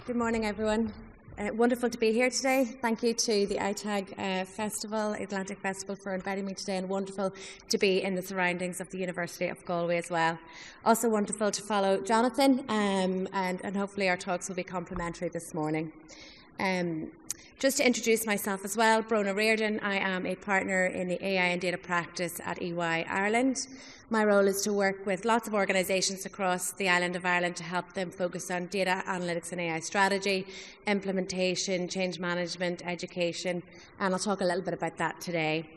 Good morning, everyone. Wonderful to be here today. Thank you to the ITAG Festival, Atlantic Festival, for inviting me today, and wonderful to be in the surroundings of the University of Galway as well. Also wonderful to follow Jonathan, and hopefully our talks will be complementary this morning. Just to introduce myself as well, Bronagh Riordan. I am a partner in the AI and data practice at EY Ireland. My role is to work with lots of organisations across the island of Ireland to help them focus on data analytics and AI strategy, implementation, change management, education, and I'll talk a little bit about that today.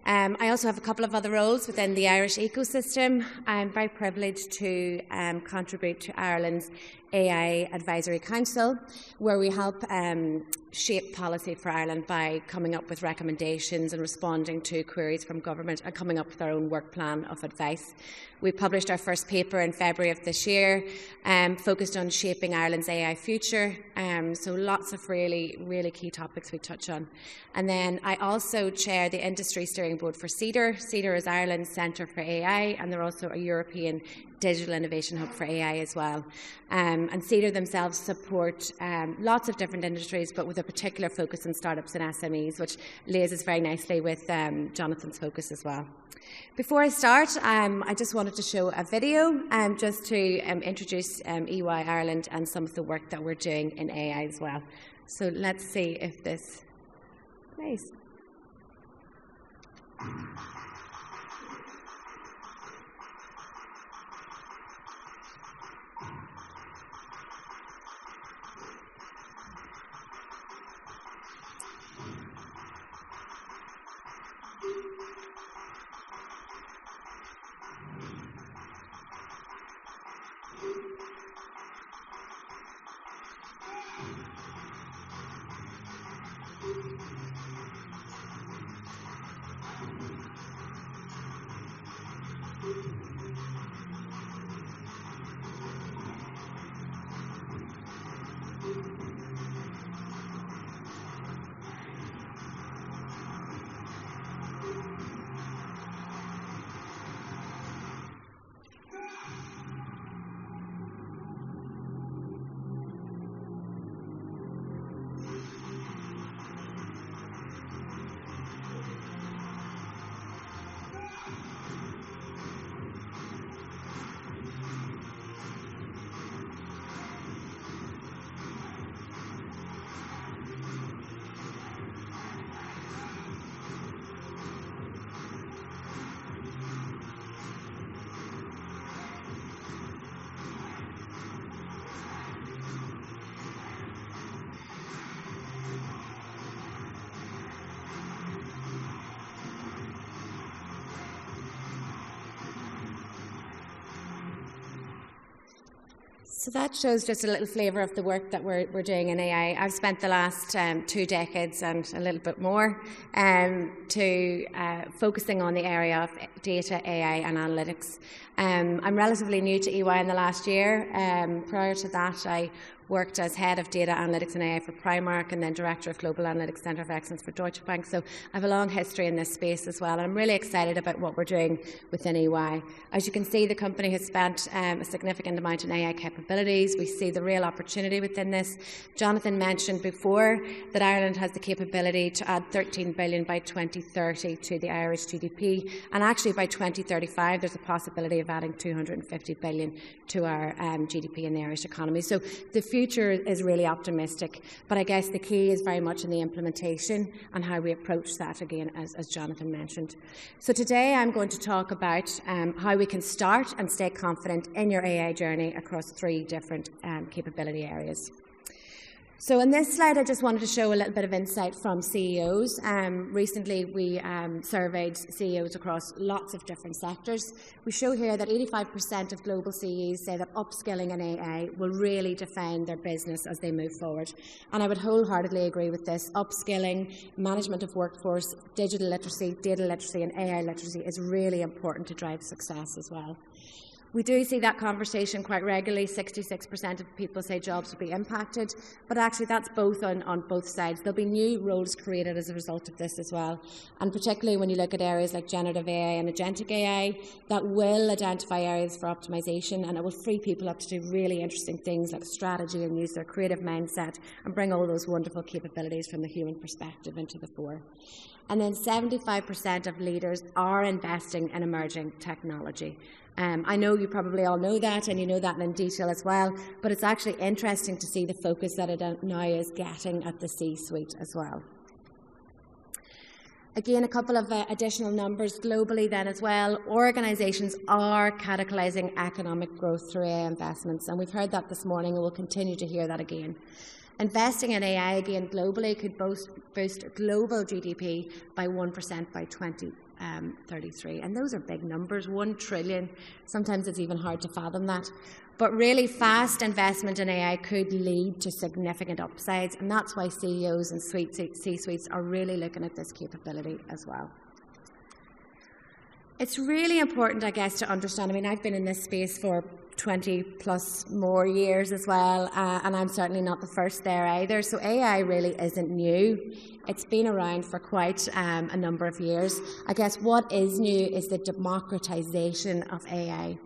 I also have a couple of other roles within the Irish ecosystem. I'm very privileged to contribute to Ireland's AI Advisory Council, where we help shape policy for Ireland by coming up with recommendations and responding to queries from government and coming up with our own work plan of advice. We published our first paper in February of this year, focused on shaping Ireland's AI future. So lots of really key topics we touch on. And then I also chair the industry steering board for CEDAR. CEDAR is Ireland's Centre for AI, and they're also a European digital innovation hub for AI as well. And CEDAR themselves support lots of different industries, but with a particular focus on startups and SMEs, which liaises very nicely with Jonathan's focus as well. Before I start, I just wanted to show a video just to introduce EY Ireland and some of the work that we're doing in AI as well. So let's see if this plays. So that shows just a little flavour of the work that we're doing in AI. I've spent the last 2 decades and a little bit more focusing on the area of data, AI and analytics. I'm relatively new to EY in the last year. Prior to that, I worked as head of data analytics and AI for Primark, and then director of Global Analytics Centre of Excellence for Deutsche Bank. So I have a long history in this space as well, and I'm really excited about what we're doing within EY. As you can see, the company has spent a significant amount in AI capabilities. We see the real opportunity within this. Jonathan mentioned before that Ireland has the capability to add 13 billion by 2030 to the Irish GDP, and actually by 2035 there's a possibility of adding 250 billion to our GDP in the Irish economy. So the future is really optimistic, but I guess the key is very much in the implementation and how we approach that again, as Jonathan mentioned. So today I'm going to talk about how we can start and stay confident in your AI journey across 3 different capability areas. So in this slide, I just wanted to show a little bit of insight from CEOs. Recently, we surveyed CEOs across lots of different sectors. We show here that 85% of global CEOs say that upskilling in AI will really define their business as they move forward. And I would wholeheartedly agree with this. Upskilling, management of workforce, digital literacy, data literacy, and AI literacy is really important to drive success as well. We do see that conversation quite regularly. 66% of people say jobs will be impacted, but actually that's both on both sides. There'll be new roles created as a result of this as well. And particularly when you look at areas like generative AI and agentic AI, that will identify areas for optimization, and it will free people up to do really interesting things like strategy and use their creative mindset and bring all those wonderful capabilities from the human perspective into the fore. And then 75% of leaders are investing in emerging technology. I know you probably all know that, and you know that in detail as well, but it's actually interesting to see the focus that it now is getting at the C-suite as well. Again, a couple of additional numbers globally then as well. Organisations are catalysing economic growth through AI investments, and we've heard that this morning, and we'll continue to hear that again. Investing in AI again globally could boost global GDP by 1% by 2033. And those are big numbers, 1 trillion. Sometimes it's even hard to fathom that. But really fast investment in AI could lead to significant upsides, and that's why CEOs and C-suites are really looking at this capability as well. It's really important, I guess, to understand. I mean, I've been in this space for 20 plus more years as well, and I'm certainly not the first there either. So AI really isn't new. It's been around for quite a number of years. I guess what is new is the democratization of AI.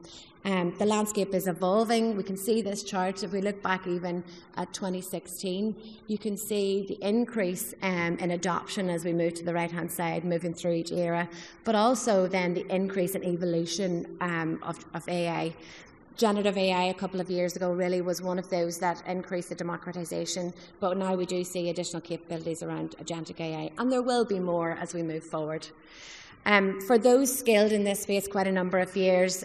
The landscape is evolving. We can see this chart. If we look back even at 2016, you can see the increase in adoption as we move to the right-hand side, moving through each era, but also then the increase in evolution of AI. Generative AI a couple of years ago really was one of those that increased the democratization, but now we do see additional capabilities around agentic AI, and there will be more as we move forward. For those skilled in this space quite a number of years,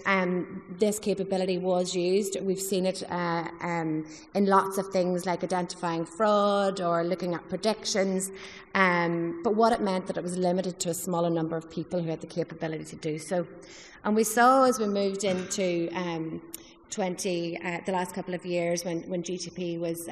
this capability was used. We've seen it in lots of things like identifying fraud or looking at predictions, but what it meant that it was limited to a smaller number of people who had the capability to do so. And we saw as we moved into the last couple of years when GTP was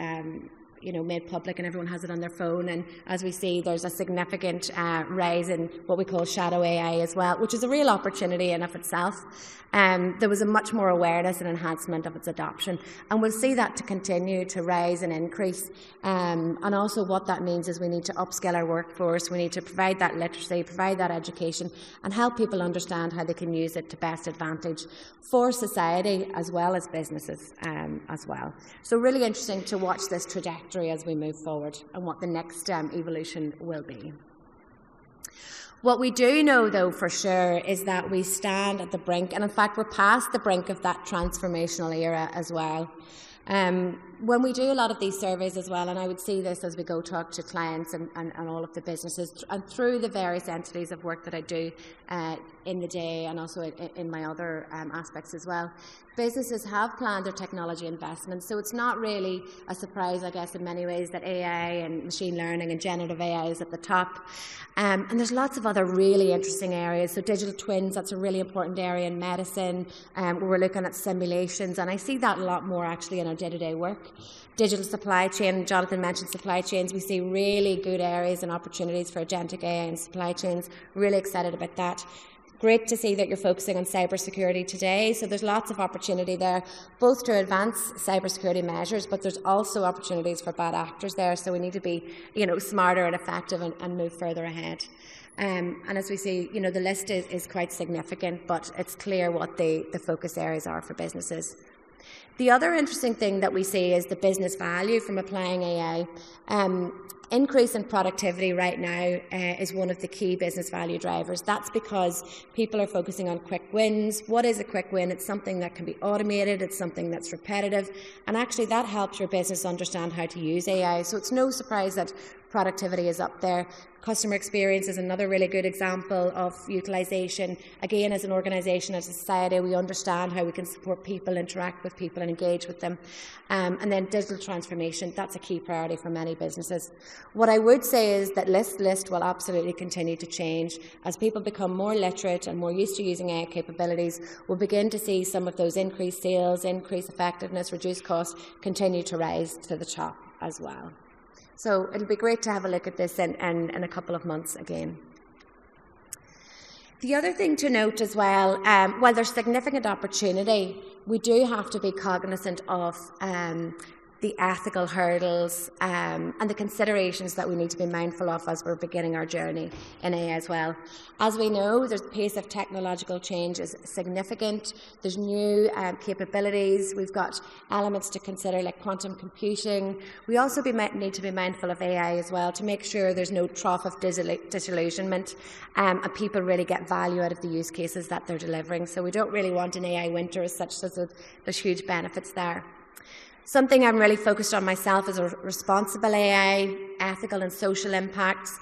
made public and everyone has it on their phone, and as we see there's a significant rise in what we call shadow AI as well, which is a real opportunity in of itself. There was a much more awareness and enhancement of its adoption, and we'll see that to continue to rise and increase. And also what that means is we need to upskill our workforce, we need to provide that literacy, provide that education, and help people understand how they can use it to best advantage for society as well as businesses as well. So really interesting to watch this trajectory as we move forward and what the next evolution will be. What we do know, though, for sure, is that we stand at the brink, and in fact, we're past the brink of that transformational era as well. When we do a lot of these surveys as well, and I would see this as we go talk to clients and all of the businesses, and through the various entities of work that I do in the day and also in my other aspects as well, businesses have planned their technology investments, so it's not really a surprise, I guess, in many ways that AI and machine learning and generative AI is at the top. And there's lots of other really interesting areas. So digital twins, that's a really important area in medicine, where we're looking at simulations, and I see that a lot more actually in our day-to-day work. Digital supply chain, Jonathan mentioned supply chains. We see really good areas and opportunities for agentic AI and supply chains. Really excited about that. Great to see that you're focusing on cybersecurity today. So there's lots of opportunity there, both to advance cybersecurity measures, but there's also opportunities for bad actors there. So we need to be, smarter and effective and move further ahead. And as we see, the list is quite significant, but it's clear what the focus areas are for businesses. The other interesting thing that we see is the business value from applying AI. Increase in productivity right now is one of the key business value drivers. That's because people are focusing on quick wins. What is a quick win? It's something that can be automated, it's something that's repetitive, and actually that helps your business understand how to use AI. So it's no surprise that productivity is up there. Customer experience is another really good example of utilisation. Again, as an organisation, as a society, we understand how we can support people, interact with people and engage with them. And then digital transformation, that's a key priority for many businesses. What I would say is that list will absolutely continue to change. As people become more literate and more used to using AI capabilities, we'll begin to see some of those increased sales, increased effectiveness, reduced costs continue to rise to the top as well. So it'll be great to have a look at this in a couple of months again. The other thing to note as well, while there's significant opportunity, we do have to be cognizant of the ethical hurdles and the considerations that we need to be mindful of as we're beginning our journey in AI as well. As we know, the pace of technological change is significant. There's new capabilities. We've got elements to consider like quantum computing. We also need to be mindful of AI as well to make sure there's no trough of disillusionment and people really get value out of the use cases that they're delivering. So we don't really want an AI winter as such, so there's huge benefits there. Something I'm really focused on myself is a responsible AI, ethical and social impacts.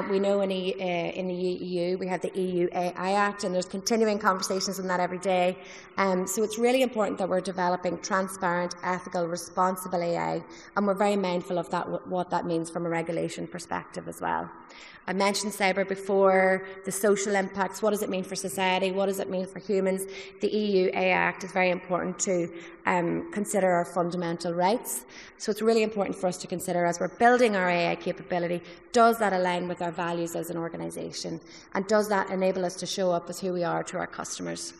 We know in the EU we have the EU AI Act, and there's continuing conversations on that every day. So it's really important that we're developing transparent, ethical, responsible AI, and we're very mindful of that, what that means from a regulation perspective as well. I mentioned cyber before, the social impacts. What does it mean for society? What does it mean for humans? The EU AI Act is very important to consider our fundamental rights. So it's really important for us to consider as we're building our AI capability, does that align with our values as an organisation? And does that enable us to show up as who we are to our customers?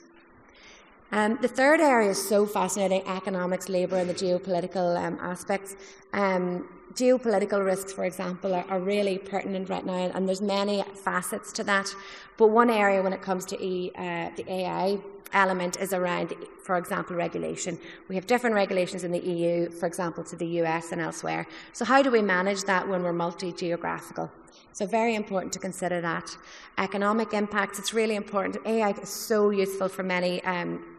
The third area is so fascinating, economics, labour and the geopolitical aspects. Geopolitical risks, for example, are really pertinent right now, and there's many facets to that. But one area when it comes to the AI element is around, for example, regulation. We have different regulations in the EU, for example, to the US and elsewhere. So how do we manage that when we're multi-geographical? So very important to consider that. Economic impacts, it's really important. AI is so useful for many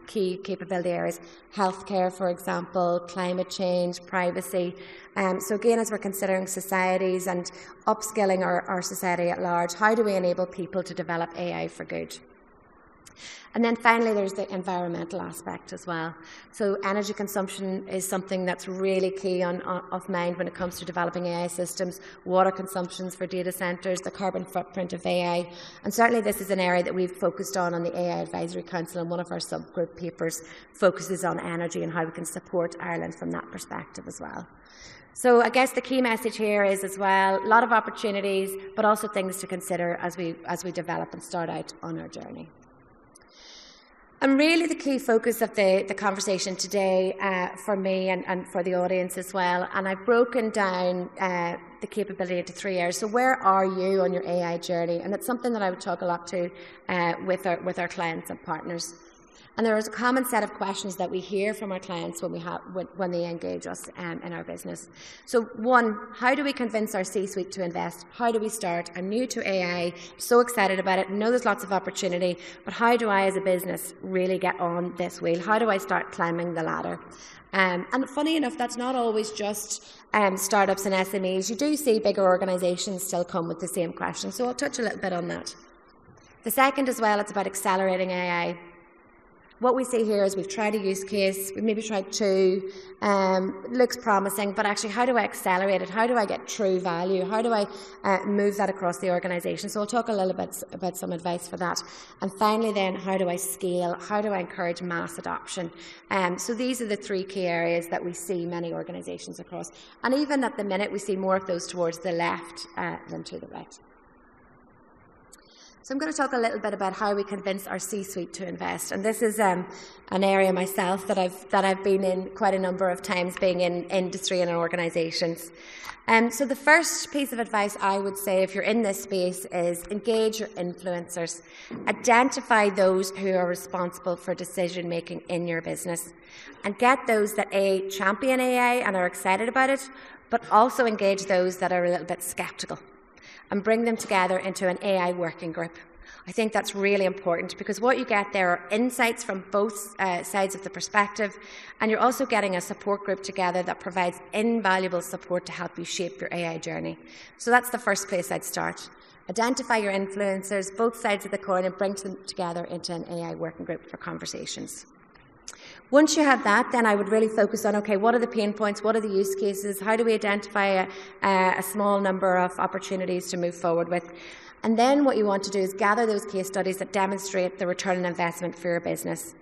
key capability areas. Healthcare, for example, climate change, privacy. So again, as we're considering societies and upskilling our society at large, how do we enable people to develop AI for good? And then finally, there's the environmental aspect as well. So energy consumption is something that's really key of mind when it comes to developing AI systems, water consumptions for data centres, the carbon footprint of AI. And certainly this is an area that we've focused on the AI Advisory Council, and one of our subgroup papers focuses on energy and how we can support Ireland from that perspective as well. So I guess the key message here is as well, a lot of opportunities, but also things to consider as we develop and start out on our journey. And really the key focus of the conversation today for me and for the audience as well, and I've broken down the capability into 3 areas. So where are you on your AI journey? And it's something that I would talk a lot to with our clients and partners. And there is a common set of questions that we hear from our clients when they engage us in our business. So one, how do we convince our C-suite to invest? How do we start? I'm new to AI, so excited about it, know there's lots of opportunity, but how do I as a business really get on this wheel? How do I start climbing the ladder? And funny enough, that's not always just startups and SMEs. You do see bigger organisations still come with the same question, so I'll touch a little bit on that. The second as well, it's about accelerating AI. What we see here is we've tried a use case, we've maybe tried 2, looks promising, but actually how do I accelerate it? How do I get true value? How do I move that across the organisation? So I'll talk a little bit about some advice for that. And finally then, how do I scale? How do I encourage mass adoption? So these are the 3 key areas that we see many organisations across. And even at the minute, we see more of those towards the left than to the right. So I'm going to talk a little bit about how we convince our C-suite to invest, and this is an area myself that I've been in quite a number of times, being in industry and in organisations. So the first piece of advice I would say, if you're in this space, is engage your influencers. Identify those who are responsible for decision making in your business, and get those that A, champion AI and are excited about it, but also engage those that are a little bit sceptical, and bring them together into an AI working group. I think that's really important, because what you get there are insights from both sides of the perspective, and you're also getting a support group together that provides invaluable support to help you shape your AI journey. So that's the first place I'd start. Identify your influencers, both sides of the coin, and bring them together into an AI working group for conversations. Once you have that, then I would really focus on, okay, what are the pain points? What are the use cases? How do we identify a small number of opportunities to move forward with? And then what you want to do is gather those case studies that demonstrate the return on investment for your business.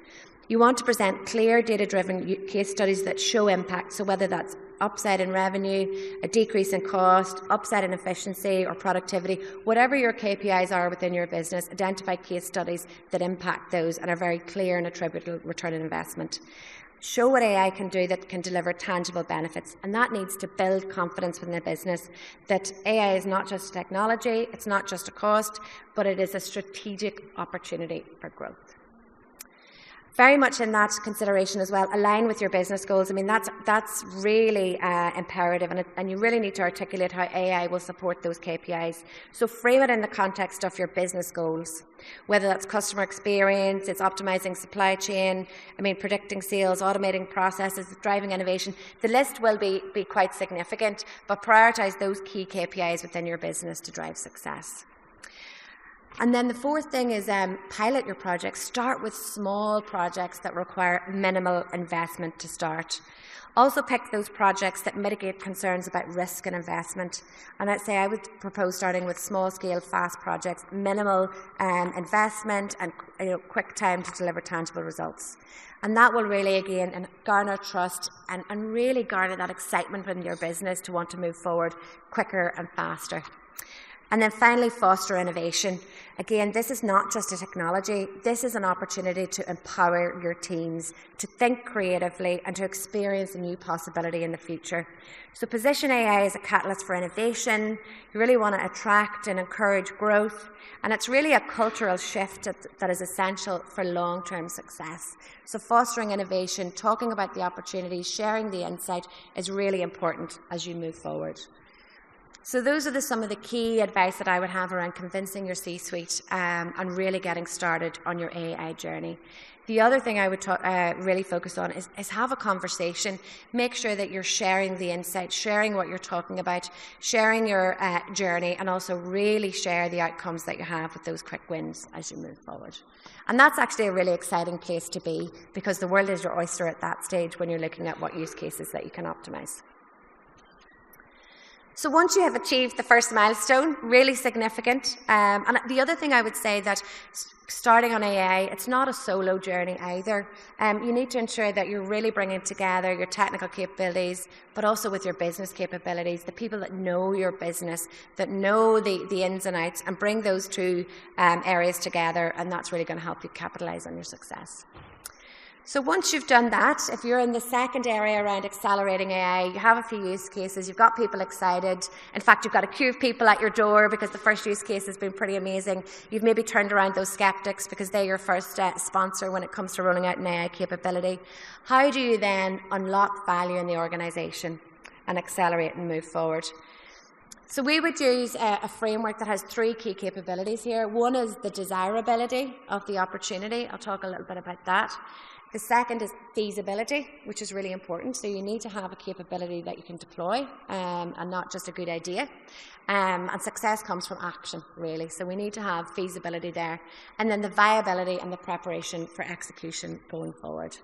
You want to present clear, data-driven case studies that show impact, so whether that's upside in revenue, a decrease in cost, upside in efficiency or productivity, whatever your KPIs are within your business, identify case studies that impact those and are very clear and attributable return on investment. Show what AI can do that can deliver tangible benefits, and that needs to build confidence within the business that AI is not just technology, it's not just a cost, but it is a strategic opportunity for growth. Very much in that consideration as well, align with your business goals. I mean, that's really imperative, and you really need to articulate how AI will support those KPIs. So frame it in the context of your business goals, whether that's customer experience, it's optimizing supply chain, predicting sales, automating processes, driving innovation. The list will be quite significant, but prioritize those key KPIs within your business to drive success. And then the fourth thing is pilot your projects. Start with small projects that require minimal investment to start. Also pick those projects that mitigate concerns about risk and investment. And I'd say I would propose starting with small-scale, fast projects, minimal investment and quick time to deliver tangible results. And that will really, again, garner trust and really garner that excitement within your business to want to move forward quicker and faster. And then finally, foster innovation. Again, this is not just a technology. This is an opportunity to empower your teams, to think creatively and to experience a new possibility in the future. So position AI as a catalyst for innovation. You really want to attract and encourage growth. And it's really a cultural shift that is essential for long-term success. So fostering innovation, talking about the opportunities, sharing the insight is really important as you move forward. So those are some of the key advice that I would have around convincing your C-suite and really getting started on your AI journey. The other thing I would really focus on is have a conversation. Make sure that you're sharing the insights, sharing what you're talking about, sharing your journey, and also really share the outcomes that you have with those quick wins as you move forward. And that's actually a really exciting place to be, because the world is your oyster at that stage when you're looking at what use cases that you can optimize. So once you have achieved the first milestone, really significant. And the other thing I would say that starting on AI, it's not a solo journey either. You need to ensure that you're really bringing together your technical capabilities, but also with your business capabilities, the people that know your business, that know the ins and outs, and bring those two areas together, and that's really going to help you capitalize on your success. So once you've done that, if you're in the second area around accelerating AI, you have a few use cases, you've got people excited. In fact, you've got a queue of people at your door because the first use case has been pretty amazing. You've maybe turned around those skeptics because they're your first sponsor when it comes to rolling out an AI capability. How do you then unlock value in the organization and accelerate and move forward? So we would use a framework that has three key capabilities here. One is the desirability of the opportunity. I'll talk a little bit about that. The second is feasibility, which is really important. So you need to have a capability that you can deploy and not just a good idea. And success comes from action, really. So we need to have feasibility there. And then the viability and the preparation for execution going forward.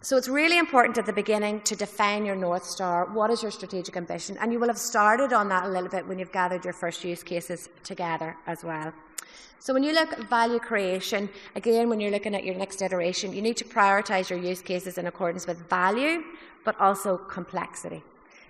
So it's really important at the beginning to define your North Star. What is your strategic ambition? And you will have started on that a little bit when you've gathered your first use cases together as well. So when you look at value creation, again, when you're looking at your next iteration, you need to prioritize your use cases in accordance with value, but also complexity.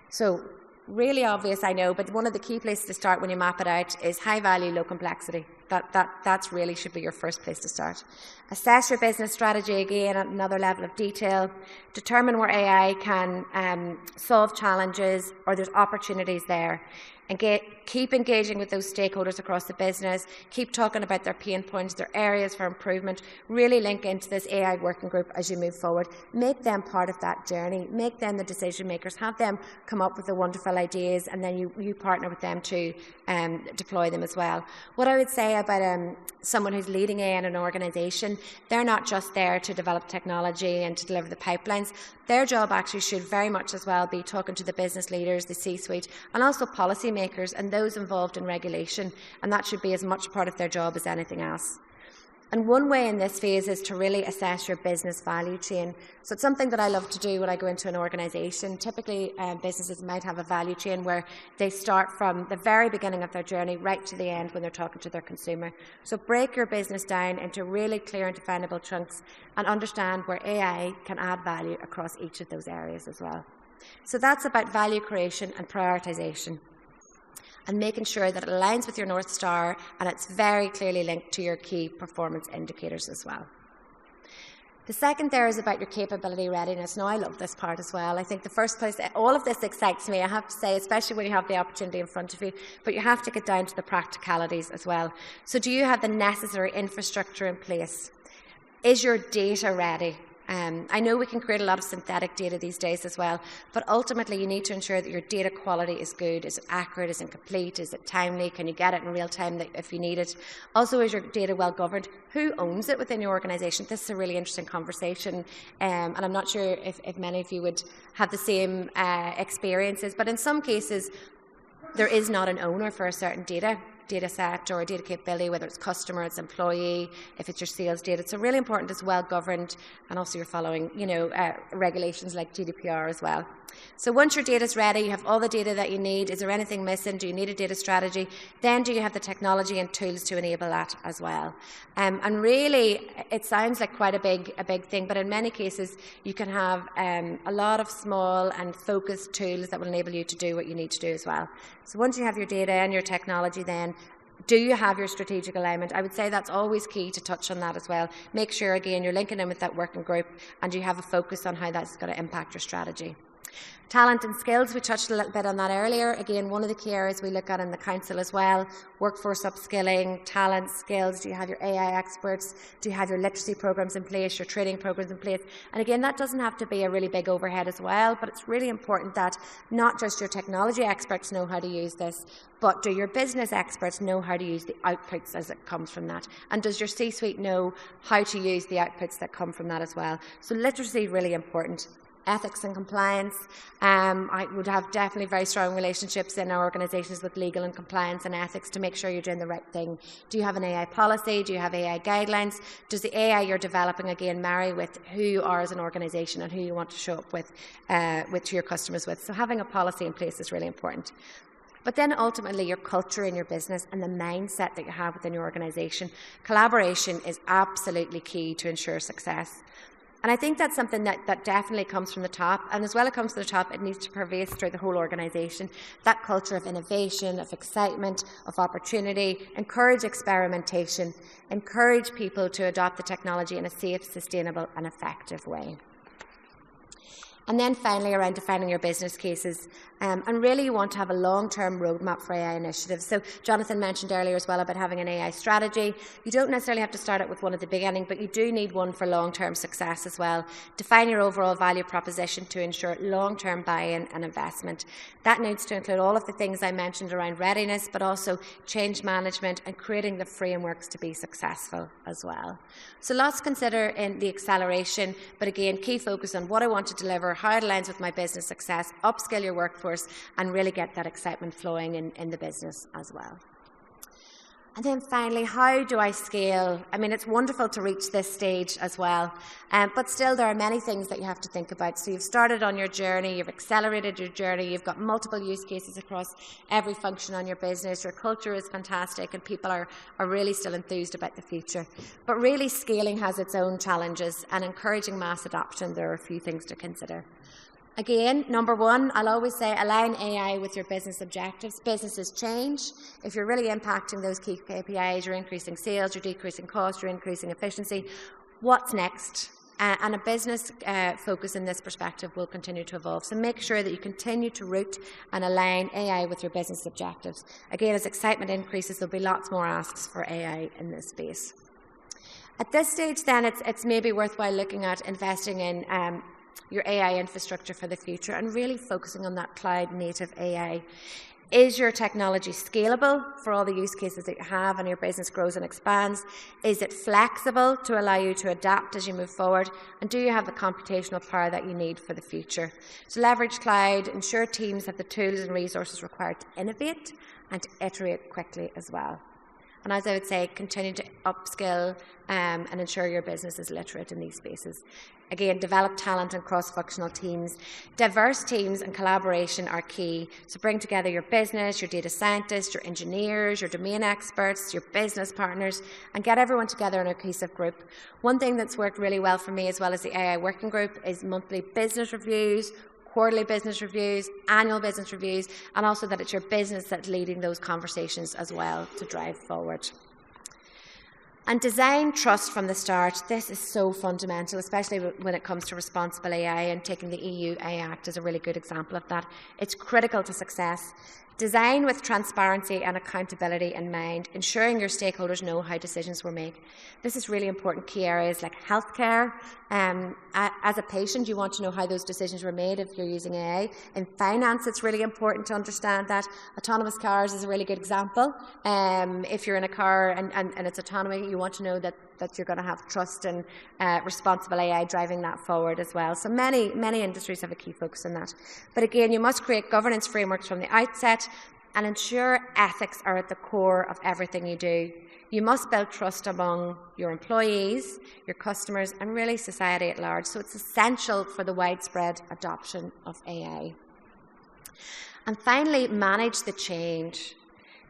So really obvious, I know, but one of the key places to start when you map it out is high value, low complexity. That's really should be your first place to start. Assess your business strategy again at another level of detail. Determine where AI can solve challenges or there's opportunities there. And keep engaging with those stakeholders across the business. Keep talking about their pain points, their areas for improvement. Really link into this AI working group as you move forward. Make them part of that journey. Make them the decision makers. Have them come up with the wonderful ideas, and then you partner with them to deploy them as well. What I would say about someone who's leading AI in an organization, they're not just there to develop technology and to deliver the pipelines. Their job actually should very much as well be talking to the business leaders, the C-suite, and also policymakers and those involved in regulation, and that should be as much part of their job as anything else. And one way in this phase is to really assess your business value chain. So it's something that I love to do when I go into an organisation. Typically, businesses might have a value chain where they start from the very beginning of their journey right to the end when they're talking to their consumer. So break your business down into really clear and definable chunks and understand where AI can add value across each of those areas as well. So that's about value creation and prioritisation, and making sure that it aligns with your North Star and it's very clearly linked to your key performance indicators as well. The second there is about your capability readiness. Now, I love this part as well. I think the first place, all of this excites me, I have to say, especially when you have the opportunity in front of you, but you have to get down to the practicalities as well. So do you have the necessary infrastructure in place? Is your data ready? I know we can create a lot of synthetic data these days as well, but ultimately you need to ensure that your data quality is good. Is it accurate? Is it complete? Is it timely? Can you get it in real time if you need it? Also, is your data well governed? Who owns it within your organisation? This is a really interesting conversation, and I'm not sure if many of you would have the same experiences, but in some cases there is not an owner for a certain data set or a data capability, whether it's customer, it's employee, if it's your sales data. So really important, it's well governed, and also you're following, regulations like GDPR as well. So once your data is ready, you have all the data that you need. Is there anything missing? Do you need a data strategy? Then do you have the technology and tools to enable that as well? And really, it sounds like quite a big thing, but in many cases, you can have a lot of small and focused tools that will enable you to do what you need to do as well. So once you have your data and your technology, then do you have your strategic alignment? I would say that's always key to touch on that as well. Make sure, again, you're linking in with that working group and you have a focus on how that's going to impact your strategy. Talent and skills, we touched a little bit on that earlier. Again, one of the key areas we look at in the council as well, workforce upskilling, talent, skills. Do you have your AI experts? Do you have your literacy programs in place, your training programs in place? And again, that doesn't have to be a really big overhead as well, but it's really important that not just your technology experts know how to use this, but do your business experts know how to use the outputs as it comes from that? And does your C-suite know how to use the outputs that come from that as well? So literacy is really important. Ethics and compliance. I would have definitely very strong relationships in our organisations with legal and compliance and ethics to make sure you're doing the right thing. Do you have an AI policy? Do you have AI guidelines? Does the AI you're developing, again, marry with who you are as an organisation and who you want to show up with your customers with? So having a policy in place is really important. But then ultimately your culture in your business and the mindset that you have within your organisation. Collaboration is absolutely key to ensure success. And I think that's something that definitely comes from the top. And as well it comes to the top, it needs to pervade through the whole organisation. That culture of innovation, of excitement, of opportunity, encourage experimentation, encourage people to adopt the technology in a safe, sustainable and effective way. And then finally, around defining your business cases. And really you want to have a long-term roadmap for AI initiatives. So Jonathan mentioned earlier as well about having an AI strategy. You don't necessarily have to start it with one at the beginning, but you do need one for long-term success as well. Define your overall value proposition to ensure long-term buy-in and investment. That needs to include all of the things I mentioned around readiness, but also change management and creating the frameworks to be successful as well. So lots to consider in the acceleration, but again, key focus on what I want to deliver, how it aligns with my business success, upskill your workforce, and really get that excitement flowing in the business as well. And then finally, how do I scale? I mean, it's wonderful to reach this stage as well, but still there are many things that you have to think about. So you've started on your journey, you've accelerated your journey, you've got multiple use cases across every function on your business, your culture is fantastic and people are really still enthused about the future. But really scaling has its own challenges, and encouraging mass adoption, there are a few things to consider. Again, number one, I'll always say align AI with your business objectives. Businesses change. If you're really impacting those key KPIs, you're increasing sales, you're decreasing cost, you're increasing efficiency. What's next? And a business focus in this perspective will continue to evolve. So make sure that you continue to root and align AI with your business objectives. Again, as excitement increases, there'll be lots more asks for AI in this space. At this stage, then, it's maybe worthwhile looking at investing in your AI infrastructure for the future and really focusing on that cloud-native AI. Is your technology scalable for all the use cases that you have and your business grows and expands? Is it flexible to allow you to adapt as you move forward? And do you have the computational power that you need for the future? So leverage cloud, ensure teams have the tools and resources required to innovate and to iterate quickly as well. And as I would say, continue to upskill and ensure your business is literate in these spaces. Again, develop talent and cross-functional teams. Diverse teams and collaboration are key. So bring together your business, your data scientists, your engineers, your domain experts, your business partners, and get everyone together in a cohesive group. One thing that's worked really well for me, as well as the AI working group, is monthly business reviews, quarterly business reviews, annual business reviews, and also that it's your business that's leading those conversations as well to drive forward. And design trust from the start. This is so fundamental, especially when it comes to responsible AI, and taking the EU AI Act is a really good example of that. It's critical to success. Design with transparency and accountability in mind, ensuring your stakeholders know how decisions were made. This is really important. Key areas like healthcare. As a patient, you want to know how those decisions were made if you're using AI. In finance, it's really important to understand that. Autonomous cars is a really good example. If you're in a car and it's autonomy, you want to know that you're going to have trust and responsible AI driving that forward as well. So many industries have a key focus on that. But again, you must create governance frameworks from the outset and ensure ethics are at the core of everything you do. You must build trust among your employees, your customers, and really society at large. So it's essential for the widespread adoption of AI. And finally, manage the change.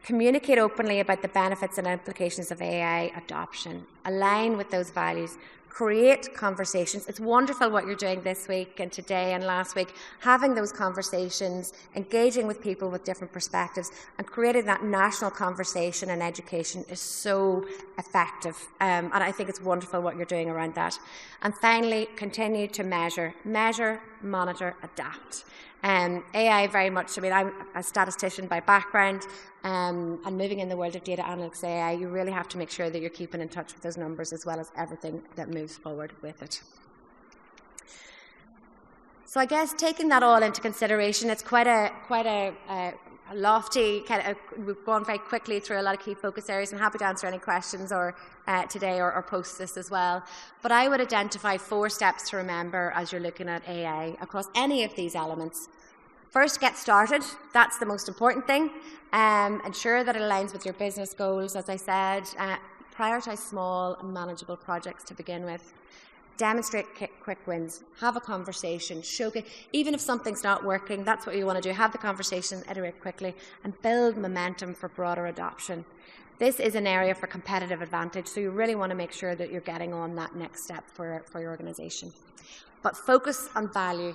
Communicate openly about the benefits and implications of AI adoption. Align with those values. Create conversations. It's wonderful what you're doing this week and today and last week, having those conversations, engaging with people with different perspectives, and creating that national conversation and education is so effective. And I think it's wonderful what you're doing around that. And finally, continue to measure, monitor, adapt. AI very much, I'm a statistician by background, and moving in the world of data analytics AI, you really have to make sure that you're keeping in touch with those numbers as well as everything that moves forward with it. So I guess taking that all into consideration, it's quite a lofty kind of, we've gone very quickly through a lot of key focus areas. I'm happy to answer any questions today or post this as well. But I would identify 4 steps to remember as you're looking at AI across any of these elements. First, get started. That's the most important thing. Ensure that it aligns with your business goals. As I said, prioritize small and manageable projects to begin with. Demonstrate quick wins. Have a conversation. Showcase. Even if something's not working, that's what you want to do. Have the conversation, iterate quickly, and build momentum for broader adoption. This is an area for competitive advantage, so you really want to make sure that you're getting on that next step for your organization. But focus on value.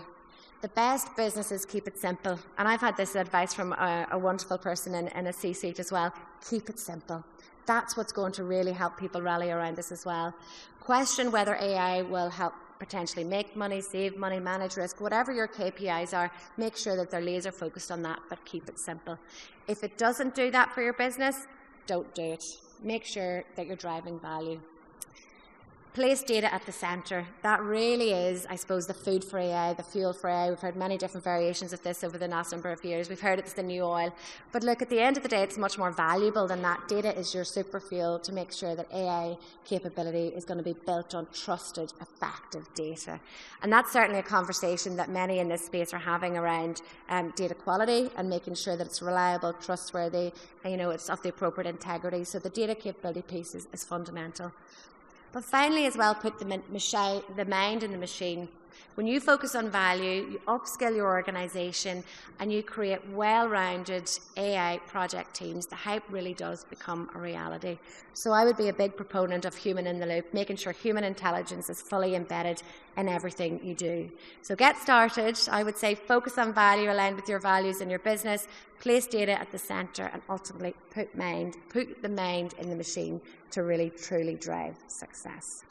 The best businesses keep it simple. And I've had this advice from a wonderful person in a C-suite as well. Keep it simple. That's what's going to really help people rally around this as well. Question whether AI will help potentially make money, save money, manage risk, whatever your KPIs are, make sure that they're laser focused on that, but keep it simple. If it doesn't do that for your business, don't do it. Make sure that you're driving value. Place data at the centre. That really is, I suppose, the food for AI, the fuel for AI. We've heard many different variations of this over the last number of years. We've heard it's the new oil. But look, at the end of the day, it's much more valuable than that. Data is your super fuel to make sure that AI capability is going to be built on trusted, effective data. And that's certainly a conversation that many in this space are having around data quality and making sure that it's reliable, trustworthy, and, it's of the appropriate integrity. So the data capability piece is fundamental. But finally, as well, put the mind in the machine. When you focus on value, you upskill your organisation and you create well-rounded AI project teams, the hype really does become a reality. So I would be a big proponent of human in the loop, making sure human intelligence is fully embedded in everything you do. So get started. I would say focus on value aligned with your values in your business, place data at the centre, and ultimately put the mind in the machine to really, truly drive success.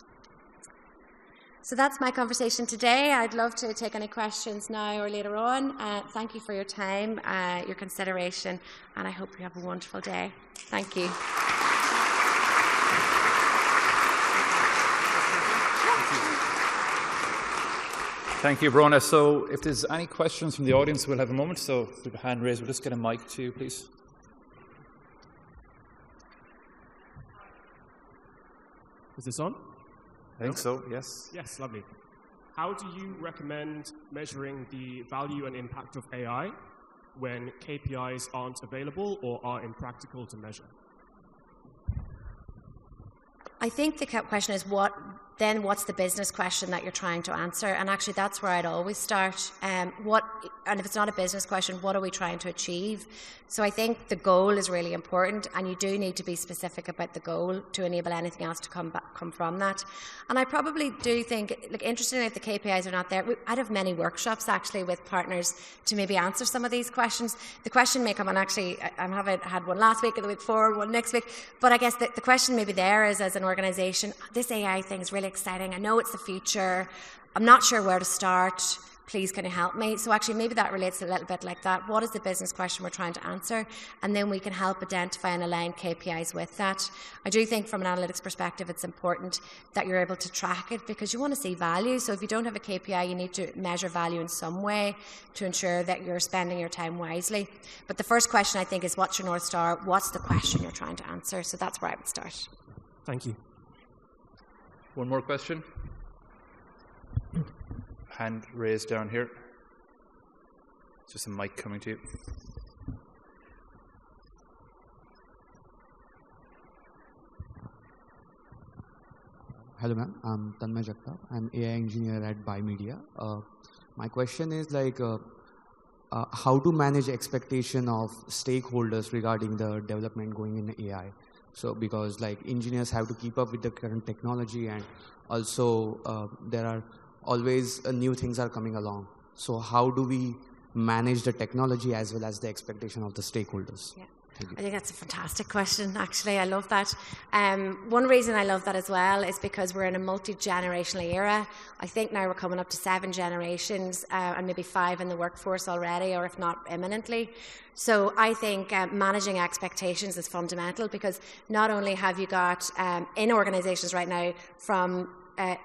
So that's my conversation today. I'd love to take any questions now or later on. Thank you for your time, your consideration, and I hope you have a wonderful day. Thank you. Thank you, Bronagh. So if there's any questions from the audience, we'll have a moment. So if there's a hand raised, we'll just get a mic to you, please. Is this on? I think so, yes. Yes, lovely. How do you recommend measuring the value and impact of AI when KPIs aren't available or are impractical to measure? I think the question is what then what's the business question that you're trying to answer? And actually, that's where I'd always start. And if it's not a business question, what are we trying to achieve? So I think the goal is really important, and you do need to be specific about the goal to enable anything else to come from that. And I probably do think, like, interestingly, if the KPIs are not there, I'd have many workshops actually with partners to maybe answer some of these questions. The question may come on, actually, I haven't had one last week or the week before, one next week, but I guess the question maybe there is, as an organisation, this AI thing is really exciting. I know it's the future. I'm not sure where to start. Please, can you help me? So actually, maybe that relates a little bit like that. What is the business question we're trying to answer? And then we can help identify and align KPIs with that. I do think from an analytics perspective, it's important that you're able to track it, because you want to see value. So if you don't have a KPI, you need to measure value in some way to ensure that you're spending your time wisely. But the first question, I think, is what's your North Star? What's the question you're trying to answer? So that's where I would start. Thank you. One more question. Hand raised down here. Just a mic coming to you. Hello, ma'am. I'm Tanmay Jagtap. I'm AI engineer at Bimedia. My question is how to manage expectation of stakeholders regarding the development going in AI. So because engineers have to keep up with the current technology, and also there are always new things are coming along. So how do we manage the technology as well as the expectation of the stakeholders? Yeah. I think that's a fantastic question, actually. I love that. One reason I love that as well is because we're in a multi-generational era. I think now we're coming up to 7 generations and maybe 5 in the workforce already, or if not imminently. So I think managing expectations is fundamental, because not only have you got in organizations right now from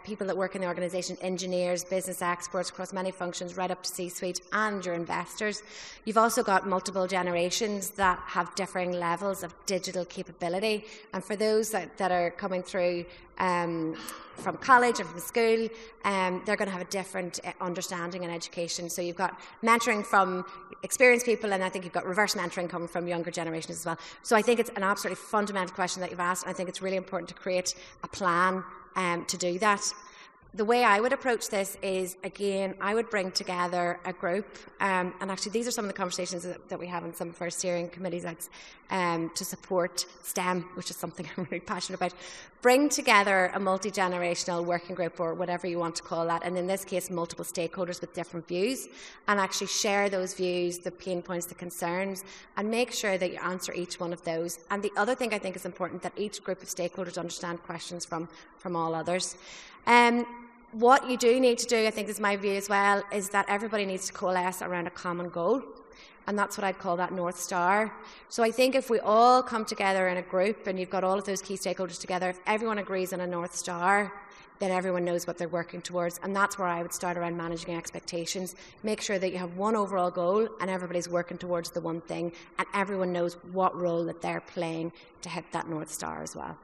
people that work in the organisation, engineers, business experts across many functions, right up to C-suite, and your investors. You've also got multiple generations that have differing levels of digital capability. And for those that are coming through from college and from school, they're going to have a different understanding and education. So you've got mentoring from experienced people, and I think you've got reverse mentoring coming from younger generations as well. So I think it's an absolutely fundamental question that you've asked, and I think it's really important to create a plan to do that. The way I would approach this is, again, I would bring together a group, and actually these are some of the conversations that we have in some of our steering committees to support STEM, which is something I'm really passionate about. Bring together a multi-generational working group, or whatever you want to call that, and in this case multiple stakeholders with different views, and actually share those views, the pain points, the concerns, and make sure that you answer each one of those. And the other thing I think is important, that each group of stakeholders understand questions from all others. What you do need to do, I think is my view as well, is that everybody needs to coalesce around a common goal. And that's what I'd call that North Star. So I think if we all come together in a group, and you've got all of those key stakeholders together, if everyone agrees on a North Star, then everyone knows what they're working towards. And that's where I would start around managing expectations. Make sure that you have one overall goal, and everybody's working towards the one thing, and everyone knows what role that they're playing to hit that North Star as well.